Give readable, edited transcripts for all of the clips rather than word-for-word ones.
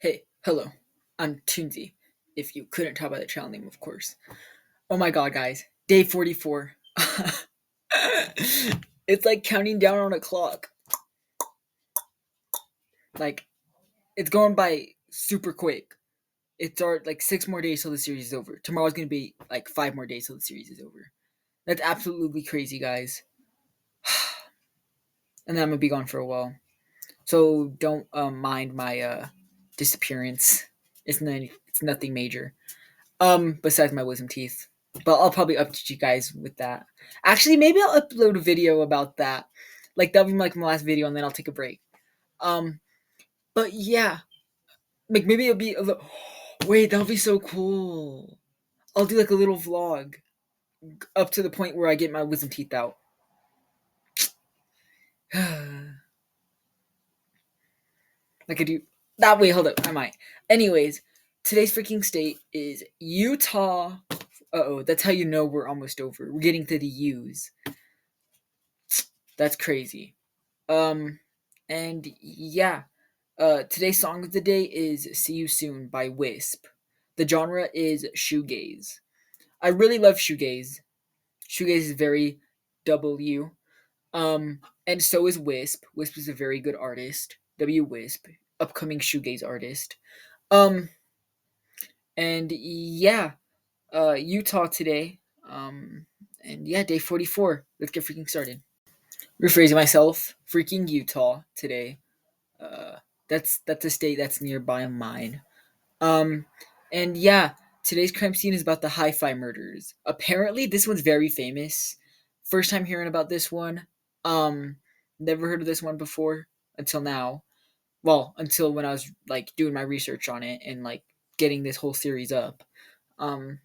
Hey, hello. I'm Tunesy. If you couldn't tell by the channel name, of course. Oh my god, guys. Day 44. It's like counting down on a clock. Like, it's going by super quick. It's like 6 more days till the series is over. Tomorrow's gonna be like 5 more days till the series is over. That's absolutely crazy, guys. And then I'm gonna be gone for a while. So don't mind my disappearance. It's nothing major. Besides my wisdom teeth. But I'll probably update you guys with that. Actually, maybe I'll upload a video about that. Like that'll be like my last video, and then I'll take a break. Um, but yeah, like maybe it'll be a little. Wait, that'll be so cool. I'll do like a little vlog up to the point where I get my wisdom teeth out. Like I do that way. Hold up, I might. Anyways, today's freaking state is Utah. That's how you know we're almost over. We're getting to the U's. That's crazy. Um, and yeah, today's song of the day is "See You Soon" by Wisp. The genre is shoegaze. I really love shoegaze. Shoegaze is very W. And so is Wisp. Wisp is a very good artist. W Wisp, upcoming shoegaze artist. Um, and yeah, Utah today. And yeah, day 44. Let's get freaking started. Rephrasing myself, freaking Utah today. Uh, that's a state that's nearby mine. Um, and yeah, today's crime scene is about the hi-fi murders. Apparently, this one's very famous. First time hearing about this one. Um, Never heard of this one before until now. Well, until when I was like doing my research on it and like getting this whole series up. Um,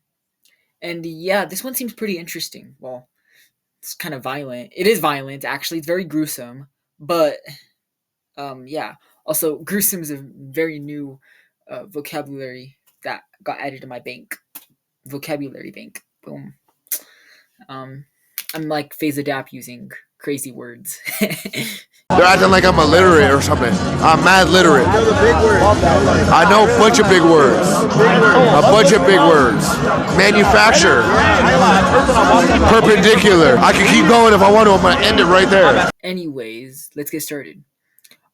and yeah, this one seems pretty interesting. Well, it's kind of violent. It is violent, actually. It's very gruesome, but yeah. Also, gruesome is a very new vocabulary that got added to my bank. Vocabulary bank. Boom. Um, I'm like phase adapt using crazy words. They're acting like I'm illiterate or something. I'm mad literate. I know a bunch of big words. A bunch of big words. Manufacture. Perpendicular. I can keep going if I want to. I'm going to end it right there. Anyways, let's get started.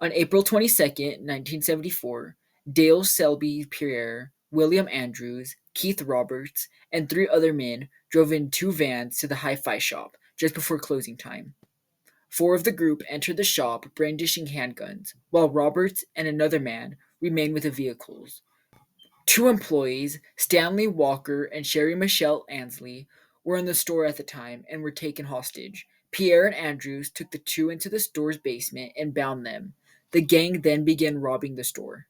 On April 22nd, 1974, Dale Selby Pierre, William Andrews, Keith Roberts, and 3 other men drove in 2 vans to the hi-fi shop just before closing time. 4 of the group entered the shop brandishing handguns, while Roberts and another man remained with the vehicles. 2 employees, Stanley Walker and Sherry Michelle Ansley, were in the store at the time and were taken hostage. Pierre and Andrews took the 2 into the store's basement and bound them. The gang then began robbing the store.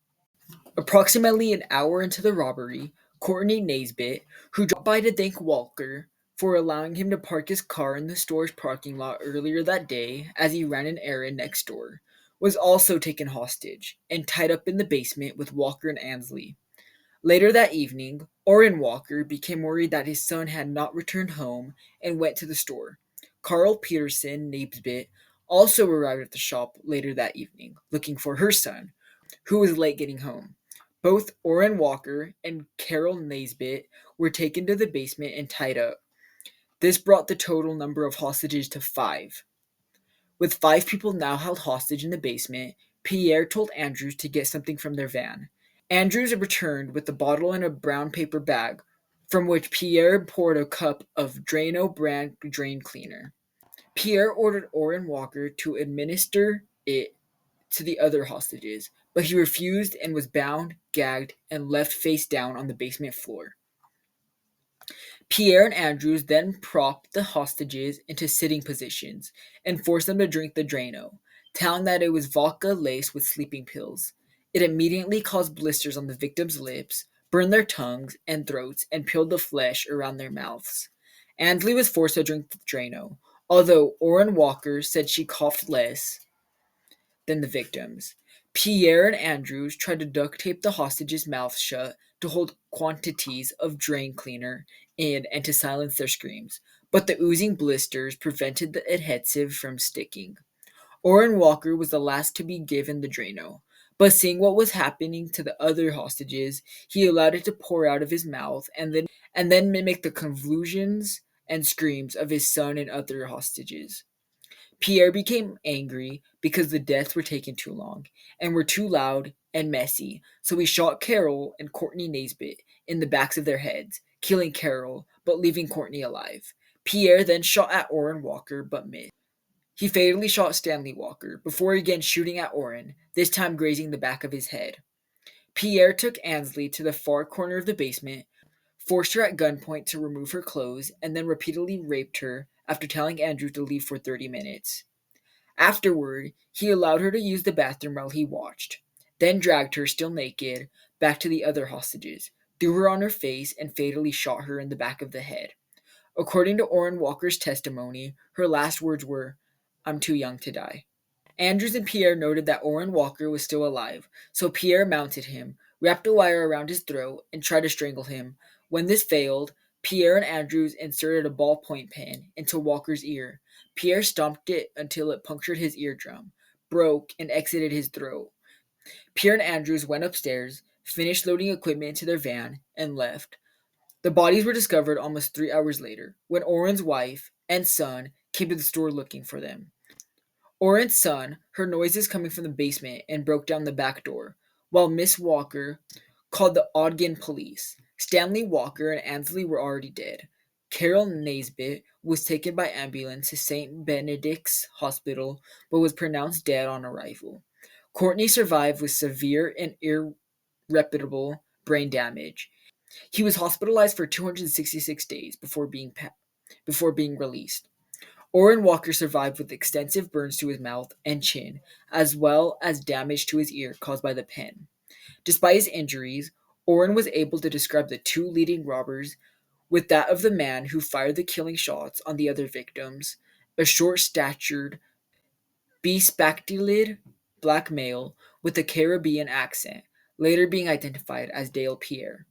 Approximately an hour into the robbery, Courtney Naisbitt, who dropped by to thank Walker for allowing him to park his car in the store's parking lot earlier that day as he ran an errand next door, was also taken hostage and tied up in the basement with Walker and Ansley. Later that evening, Orrin Walker became worried that his son had not returned home and went to the store. Carl Peterson Naisbitt also arrived at the shop later that evening, looking for her son, who was late getting home. Both Orrin Walker and Carol Naisbitt were taken to the basement and tied up. This brought the total number of hostages to 5. With 5 people now held hostage in the basement, Pierre told Andrews to get something from their van. Andrews returned with a bottle and a brown paper bag, from which Pierre poured a cup of Drano brand drain cleaner. Pierre ordered Orrin Walker to administer it to the other hostages, but he refused and was bound, gagged, and left face down on the basement floor. Pierre and Andrews then propped the hostages into sitting positions and forced them to drink the Drano, telling that it was vodka laced with sleeping pills. It immediately caused blisters on the victims' lips, burned their tongues and throats, and peeled the flesh around their mouths. Ansley was forced to drink the Drano, although Orrin Walker said she coughed less than the victims. Pierre and Andrews tried to duct tape the hostages' mouths shut to hold quantities of drain cleaner in and to silence their screams, but the oozing blisters prevented the adhesive from sticking. Orrin Walker was the last to be given the Drano, But seeing what was happening to the other hostages, he allowed it to pour out of his mouth and then mimic the convulsions and screams of his son and other hostages. Pierre became angry because the deaths were taking too long and were too loud and messy, so he shot Carol and Courtney Naisbitt in the backs of their heads, killing Carol but leaving Courtney alive. Pierre then shot at Orrin Walker but missed. He fatally shot Stanley Walker before again shooting at Orrin, this time grazing the back of his head. Pierre took Ansley to the far corner of the basement, forced her at gunpoint to remove her clothes, and then repeatedly raped her after telling Andrew to leave for 30 minutes. Afterward, he allowed her to use the bathroom while he watched, then dragged her, still naked, back to the other hostages, threw her on her face, and fatally shot her in the back of the head. According to Orrin Walker's testimony, her last words were, "I'm too young to die." Andrews and Pierre noted that Orrin Walker was still alive, so Pierre mounted him, wrapped a wire around his throat, and tried to strangle him. When this failed, Pierre and Andrews inserted a ballpoint pen into Walker's ear. Pierre stomped it until it punctured his eardrum, broke, and exited his throat. Pierre and Andrews went upstairs, finished loading equipment into their van, and left. The bodies were discovered almost 3 hours later, when Orrin's wife and son came to the store looking for them. Orrin's son heard noises coming from the basement and broke down the back door, while Miss Walker called the Ogden police. Stanley Walker and Ansley were already dead. Carol Naisbitt was taken by ambulance to St. Benedict's Hospital but was pronounced dead on arrival. Courtney survived with severe and irreparable brain damage. He was hospitalized for 266 days before being released. Orrin Walker survived with extensive burns to his mouth and chin, as well as damage to his ear caused by the pen. Despite his injuries, Orrin was able to describe the two leading robbers with that of the man who fired the killing shots on the other victims, a short-statured, bespectacled black male with a Caribbean accent, later being identified as Dale Pierre.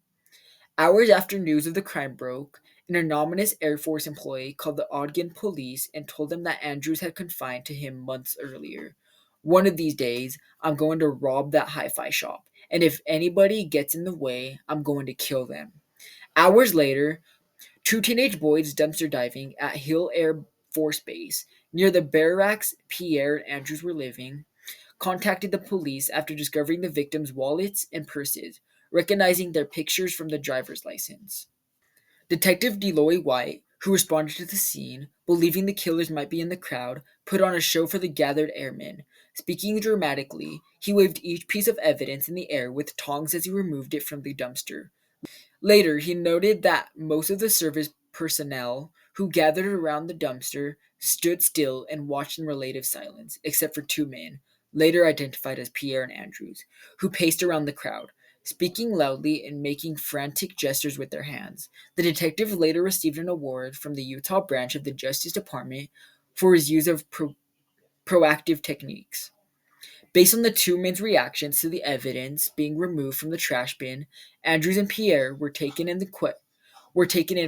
Hours after news of the crime broke, an anonymous Air Force employee called the Ogden police and told them that Andrews had confided to him months earlier. "One of these days, I'm going to rob that hi-fi shop, and if anybody gets in the way, I'm going to kill them." Hours later, two teenage boys dumpster diving at Hill Air Force Base, near the barracks Pierre and Andrews were living, contacted the police after discovering the victims' wallets and purses, recognizing their pictures from the driver's license. Detective Deloy White, who responded to the scene, believing the killers might be in the crowd, put on a show for the gathered airmen. Speaking dramatically, he waved each piece of evidence in the air with tongs as he removed it from the dumpster. Later, he noted that most of the service personnel who gathered around the dumpster stood still and watched in relative silence, except for two men, later identified as Pierre and Andrews, who paced around the crowd, speaking loudly and making frantic gestures with their hands. The detective later received an award from the Utah branch of the Justice Department for his use of proactive techniques. Based on the two men's reactions to the evidence being removed from the trash bin, Andrews and Pierre were taken in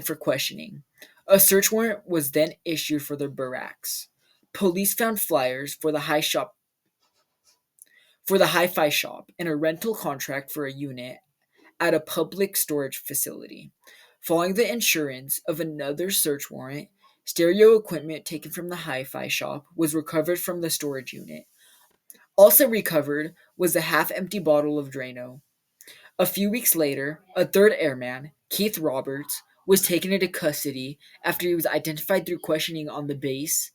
for questioning. A search warrant was then issued for their barracks. Police found flyers for the hi-fi shop and a rental contract for a unit at a public storage facility. Following the issuance of another search warrant, stereo equipment taken from the hi-fi shop was recovered from the storage unit. Also recovered was a half-empty bottle of Drano. A few weeks later, a third airman, Keith Roberts, was taken into custody after he was identified through questioning on the base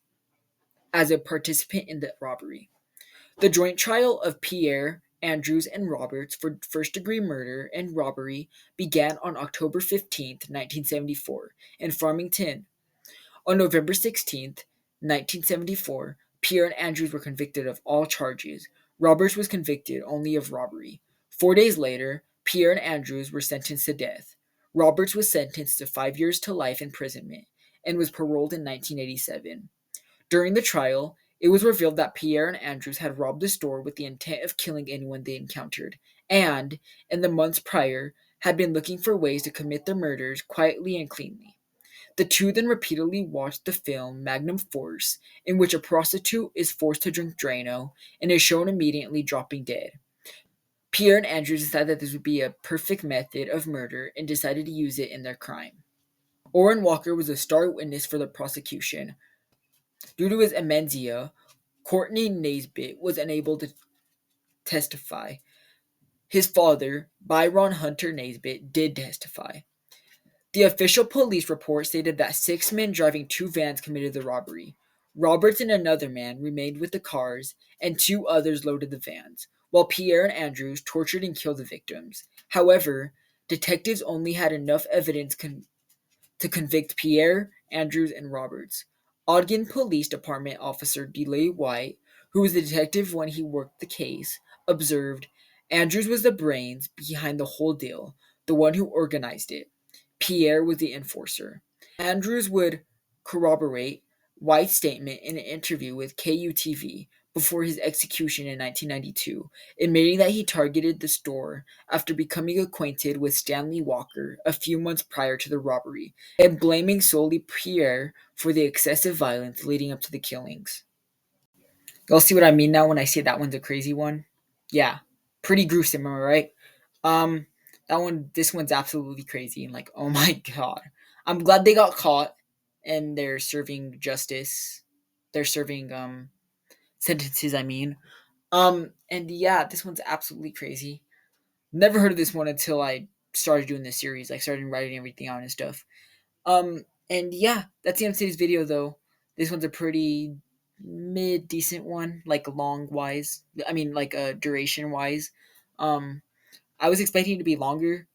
as a participant in the robbery. The joint trial of Pierre, Andrews, and Roberts for first-degree murder and robbery began on October 15, 1974, in Farmington. On November 16, 1974, Pierre and Andrews were convicted of all charges. Roberts was convicted only of robbery. 4 days later, Pierre and Andrews were sentenced to death. Roberts was sentenced to 5 years to life imprisonment and was paroled in 1987. During the trial, it was revealed that Pierre and Andrews had robbed the store with the intent of killing anyone they encountered, and, in the months prior, had been looking for ways to commit their murders quietly and cleanly. The two then repeatedly watched the film Magnum Force, in which a prostitute is forced to drink Drano and is shown immediately dropping dead. Pierre and Andrews decided that this would be a perfect method of murder and decided to use it in their crime. Orrin Walker was a star witness for the prosecution. Due to his amnesia, Courtney Naisbitt was unable to testify. His father, Byron Hunter Naisbitt, did testify. The official police report stated that 6 men driving 2 vans committed the robbery. Roberts and another man remained with the cars, and 2 others loaded the vans, while Pierre and Andrews tortured and killed the victims. However, detectives only had enough evidence to convict Pierre, Andrews, and Roberts. Ogden Police Department officer DeLay White, who was the detective when he worked the case, observed Andrews was the brains behind the whole deal, the one who organized it. Pierre was the enforcer. Andrews would corroborate White's statement in an interview with KUTV before his execution in 1992, admitting that he targeted the store after becoming acquainted with Stanley Walker a few months prior to the robbery, and blaming solely Pierre for the excessive violence leading up to the killings. Y'all see what I mean now when I say that one's a crazy one? Yeah, pretty gruesome, am I right? Um, this one's absolutely crazy, and like, oh my god, I'm glad they got caught, and they're serving justice. They're serving sentences. I mean, and yeah, this one's absolutely crazy. Never heard of this one until I started doing this series. I started writing everything out and stuff. And yeah, that's the end of today's video, though. This one's a pretty mid decent one, like long wise. I mean, like duration wise. Um, I was expecting it to be longer,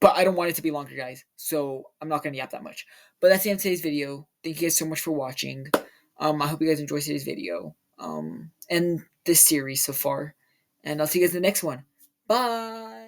but I don't want it to be longer, guys. So I'm not gonna yap that much. But that's the end of today's video. Thank you guys so much for watching. I hope you guys enjoyed today's video. And this series so far. And I'll see you guys in the next one. Bye.